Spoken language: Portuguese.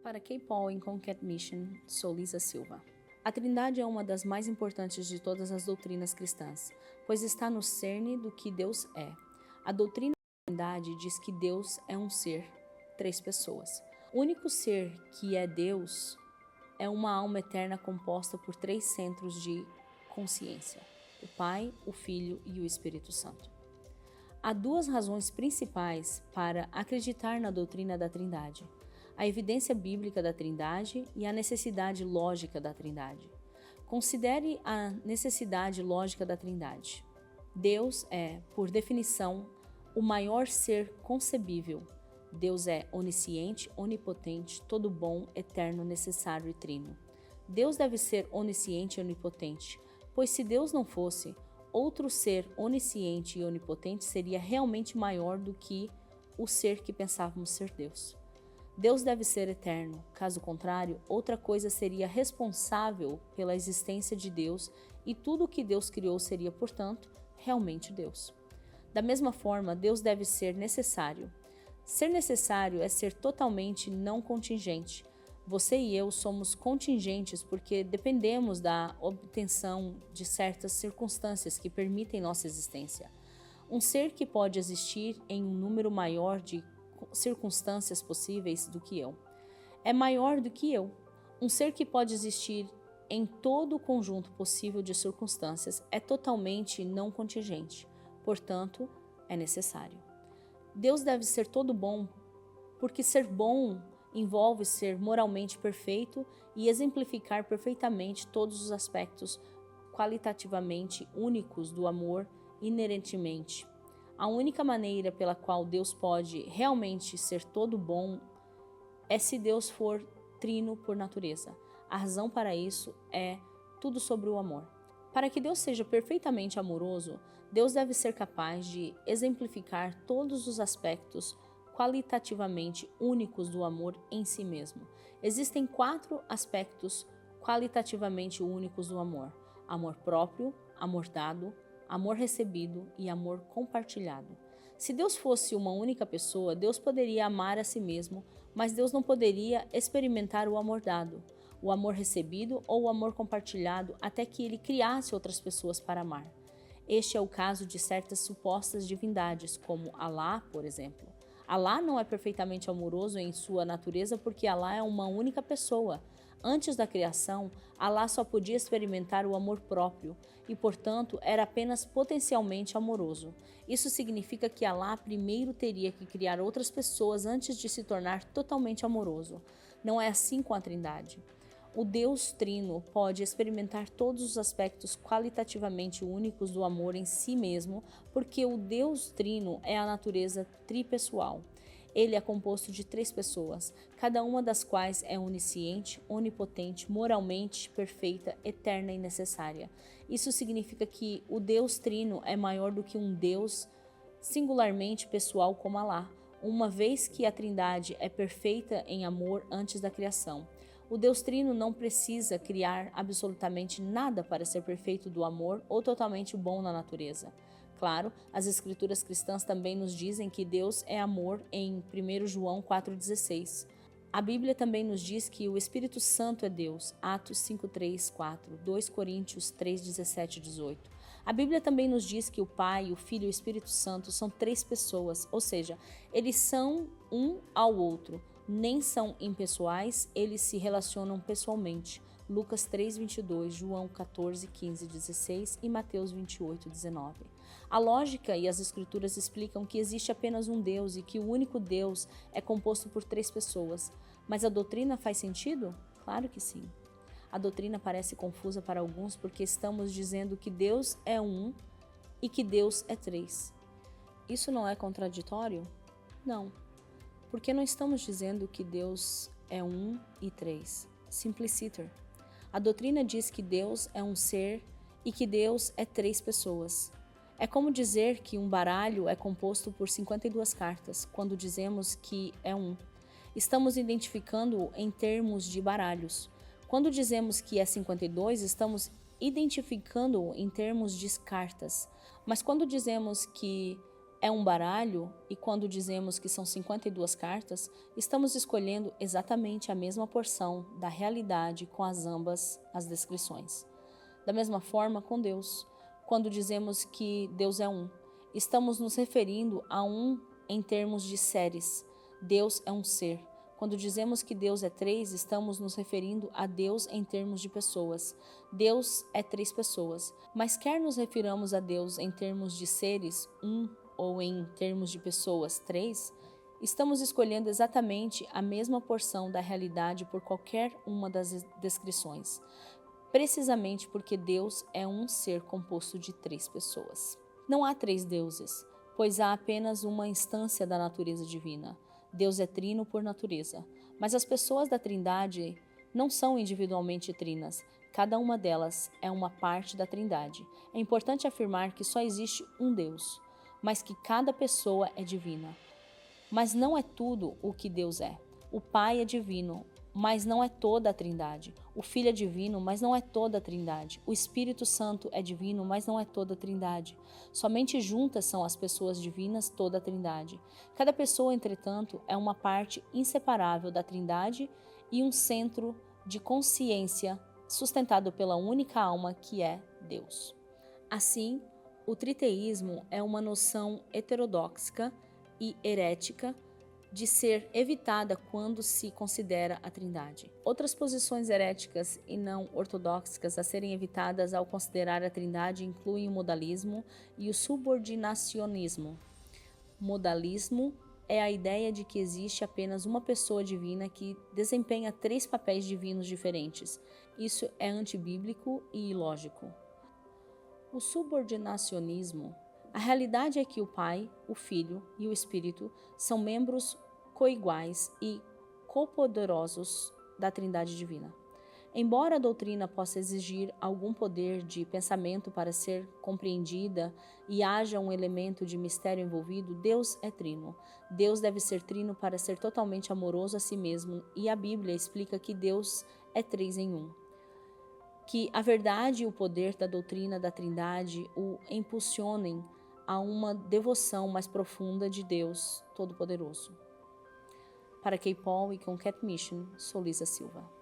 Para K-Paul em Concat Mission, sou Lisa Silva. A Trindade é uma das mais importantes de todas as doutrinas cristãs, pois está no cerne do que Deus é. A doutrina da Trindade diz que Deus é um ser, três pessoas. O único ser que é Deus é uma alma eterna composta por três centros de consciência: o Pai, o Filho e o Espírito Santo. Há duas razões principais para acreditar na doutrina da Trindade: a evidência bíblica da Trindade e a necessidade lógica da Trindade. Considere a necessidade lógica da Trindade. Deus é, por definição, o maior ser concebível. Deus é onisciente, onipotente, todo bom, eterno, necessário e trino. Deus deve ser onisciente e onipotente, pois se Deus não fosse, outro ser onisciente e onipotente seria realmente maior do que o ser que pensávamos ser Deus. Deus deve ser eterno, caso contrário, outra coisa seria responsável pela existência de Deus e tudo o que Deus criou seria, portanto, realmente Deus. Da mesma forma, Deus deve ser necessário. Ser necessário é ser totalmente não contingente. Você e eu somos contingentes porque dependemos da obtenção de certas circunstâncias que permitem nossa existência. Um ser que pode existir em um número maior de circunstâncias possíveis do que eu é maior do que eu. Um ser que pode existir em todo o conjunto possível de circunstâncias é totalmente não contingente, portanto, é necessário. Deus deve ser todo bom, porque ser bom envolve ser moralmente perfeito e exemplificar perfeitamente todos os aspectos qualitativamente únicos do amor inerentemente. A única maneira pela qual Deus pode realmente ser todo bom é se Deus for trino por natureza. A razão para isso é tudo sobre o amor. Para que Deus seja perfeitamente amoroso, Deus deve ser capaz de exemplificar todos os aspectos qualitativamente únicos do amor em si mesmo. Existem 4 aspectos qualitativamente únicos do amor: amor próprio, amor dado, amor recebido e amor compartilhado. Se Deus fosse uma única pessoa, Deus poderia amar a si mesmo, mas Deus não poderia experimentar o amor dado, o amor recebido ou o amor compartilhado até que ele criasse outras pessoas para amar. Este é o caso de certas supostas divindades, como Alá, por exemplo. Alá não é perfeitamente amoroso em sua natureza porque Alá é uma única pessoa. Antes da criação, Alá só podia experimentar o amor próprio e, portanto, era apenas potencialmente amoroso. Isso significa que Alá primeiro teria que criar outras pessoas antes de se tornar totalmente amoroso. Não é assim com a Trindade. O Deus Trino pode experimentar todos os aspectos qualitativamente únicos do amor em si mesmo, porque o Deus Trino é a natureza tripessoal. Ele é composto de 3 pessoas, cada uma das quais é onisciente, onipotente, moralmente perfeita, eterna e necessária. Isso significa que o Deus Trino é maior do que um Deus singularmente pessoal como Alá, uma vez que a Trindade é perfeita em amor antes da criação. O Deus Trino não precisa criar absolutamente nada para ser perfeito do amor ou totalmente bom na natureza. Claro, as escrituras cristãs também nos dizem que Deus é amor em 1 João 4,16. A Bíblia também nos diz que o Espírito Santo é Deus, Atos 5:3, 4, 2 Coríntios 3:17 e 18. A Bíblia também nos diz que o Pai, o Filho e o Espírito Santo são 3 pessoas, ou seja, eles são um ao outro, nem são impessoais, eles se relacionam pessoalmente. Lucas 3:22, João 14:15 e 16 e Mateus 28:19. A lógica e as escrituras explicam que existe apenas um Deus e que o único Deus é composto por 3 pessoas. Mas a doutrina faz sentido? Claro que sim. A doutrina parece confusa para alguns porque estamos dizendo que Deus é um e que Deus é 3. Isso não é contraditório? Não. Porque não estamos dizendo que Deus é 1 e 3. Simpliciter. A doutrina diz que Deus é um ser e que Deus é 3 pessoas. É como dizer que um baralho é composto por 52 cartas, quando dizemos que é um. Estamos identificando-o em termos de baralhos. Quando dizemos que é 52, estamos identificando-o em termos de cartas. Mas quando dizemos que é um baralho e quando dizemos que são 52 cartas, estamos escolhendo exatamente a mesma porção da realidade com ambas as descrições. Da mesma forma com Deus, quando dizemos que Deus é um, estamos nos referindo a um em termos de séries. Deus é um ser. Quando dizemos que Deus é três, estamos nos referindo a Deus em termos de pessoas. Deus é três pessoas, mas quer nos refiramos a Deus em termos de seres, um, ou em termos de pessoas, três, estamos escolhendo exatamente a mesma porção da realidade por qualquer uma das descrições, precisamente porque Deus é um ser composto de três pessoas. Não há três deuses, pois há apenas uma instância da natureza divina. Deus é trino por natureza, mas as pessoas da Trindade não são individualmente trinas, cada uma delas é uma parte da Trindade. É importante afirmar que só existe um Deus, mas que cada pessoa é divina. Mas não é tudo o que Deus é. O Pai é divino, mas não é toda a Trindade. O Filho é divino, mas não é toda a Trindade. O Espírito Santo é divino, mas não é toda a Trindade. Somente juntas são as pessoas divinas, toda a Trindade. Cada pessoa, entretanto, é uma parte inseparável da Trindade e um centro de consciência sustentado pela única alma que é Deus. Assim, o triteísmo é uma noção heterodoxa e herética de ser evitada quando se considera a Trindade. Outras posições heréticas e não ortodoxas a serem evitadas ao considerar a Trindade incluem o modalismo e o subordinacionismo. Modalismo é a ideia de que existe apenas uma pessoa divina que desempenha três papéis divinos diferentes. Isso é antibíblico e ilógico. O subordinacionismo, a realidade é que o Pai, o Filho e o Espírito são membros coiguais e copoderosos da Trindade Divina. Embora a doutrina possa exigir algum poder de pensamento para ser compreendida e haja um elemento de mistério envolvido, Deus é trino. Deus deve ser trino para ser totalmente amoroso a si mesmo, e a Bíblia explica que Deus é três em um. Que a verdade e o poder da doutrina da Trindade o impulsionem a uma devoção mais profunda de Deus Todo-Poderoso. Para K. Paul e com Cat Mission, sou Lisa Silva.